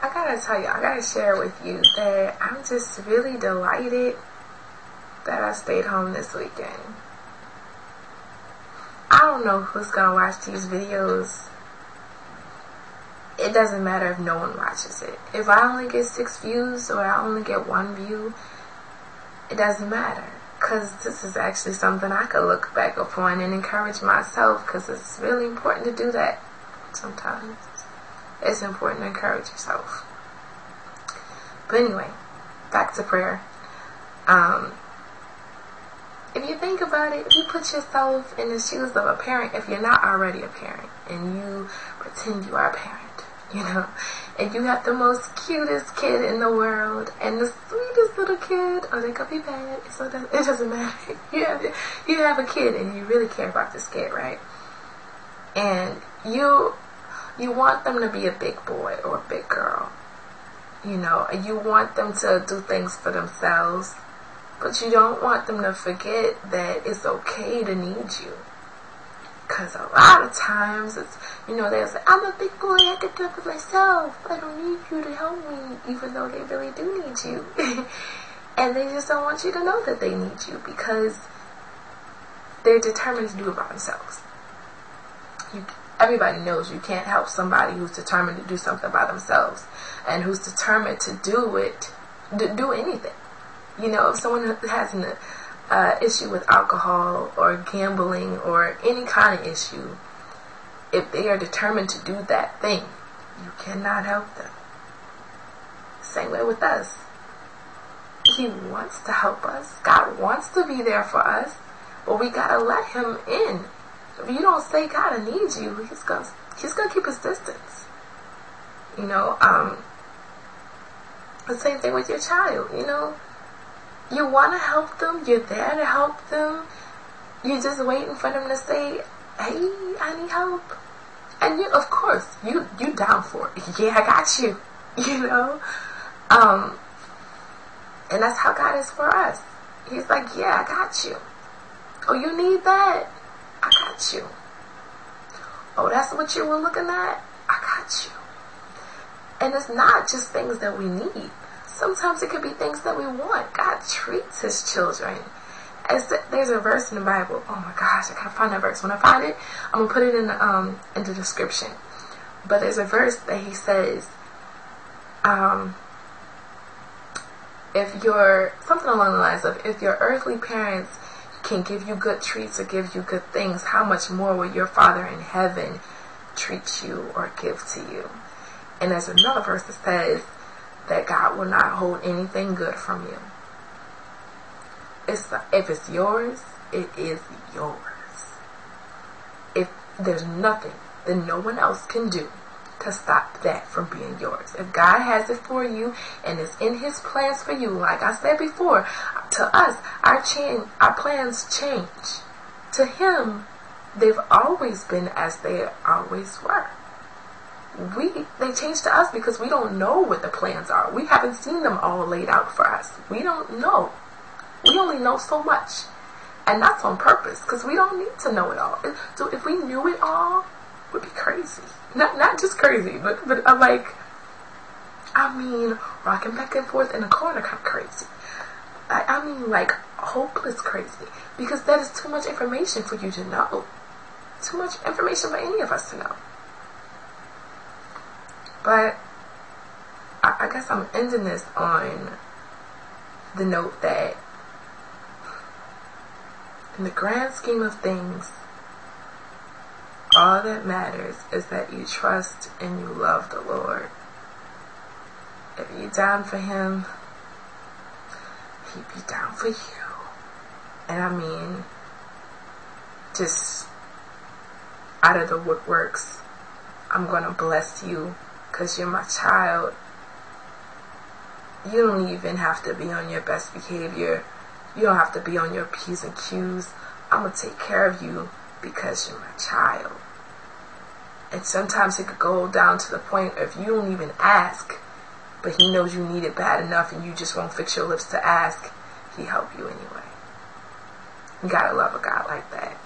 I gotta tell you, I gotta share with you that I'm just really delighted that I stayed home this weekend. I don't know who's gonna watch these videos. It doesn't matter if no one watches it. If I only get 6 views or I only get 1 view, it doesn't matter. Because this is actually something I could look back upon and encourage myself, because it's really important to do that sometimes. It's important to encourage yourself. But anyway, back to prayer. If you think about it, if you put yourself in the shoes of a parent, if you're not already a parent, and you pretend you are a parent, and you have the most cutest kid in the world, and the sweetest little kid, or they could be bad, so it doesn't matter. You have a kid, and you really care about this kid, right? And you want them to be a big boy or a big girl, and you want them to do things for themselves, but you don't want them to forget that it's okay to need you. Because a lot of times, it's, they'll say, I'm a big boy, I can do it for myself. I don't need you to help me, even though they really do need you. And they just don't want you to know that they need you, because they're determined to do it by themselves. Everybody knows you can't help somebody who's determined to do something by themselves, and who's determined to do anything. If someone has an issue with alcohol or gambling or any kind of issue, if they are determined to do that thing, you cannot help them. Same way with us. He wants to help us. God wants to be there for us, but we gotta let him in. If you don't say God, I need you, he's gonna keep his distance. The same thing with your child. You want to help them. You're there to help them. You're just waiting for them to say, hey, I need help. And of course, you down for it. Yeah, I got you. And that's how God is for us. He's like, yeah, I got you. Oh, you need that? I got you. Oh, that's what you were looking at? I got you. And it's not just things that we need. Sometimes it could be things that we want. God treats his children. There's a verse in the Bible. Oh my gosh, I gotta find that verse. When I find it, I'm gonna put it in the description. But there's a verse that he says, if you're something along the lines of, if your earthly parents can give you good treats or give you good things, how much more will your Father in heaven treat you or give to you? And there's another verse that says that God will not hold anything good from you. If it's yours, it is yours. If there's nothing that no one else can do to stop that from being yours. If God has it for you and it's in his plans for you, like I said before, to us, our plans change. To him, they've always been as they always were. They change to us because we don't know what the plans are. We haven't seen them all laid out for us. We don't know. We only know so much. And that's on purpose, because we don't need to know it all. So if we knew it all, we'd be crazy. Not just crazy, but rocking back and forth in a corner kind of crazy. Like hopeless crazy. Because that is too much information for you to know. Too much information for any of us to know. But I guess I'm ending this on the note that in the grand scheme of things, all that matters is that you trust and you love the Lord. If you're down for him, he'd be down for you. And just out of the woodworks, I'm going to bless you because you're my child. You don't even have to be on your best behavior. You don't have to be on your P's and Q's. I'm going to take care of you because you're my child. And sometimes it could go down to the point if you don't even ask, but he knows you need it bad enough and you just won't fix your lips to ask, he help you anyway. You gotta love a God like that.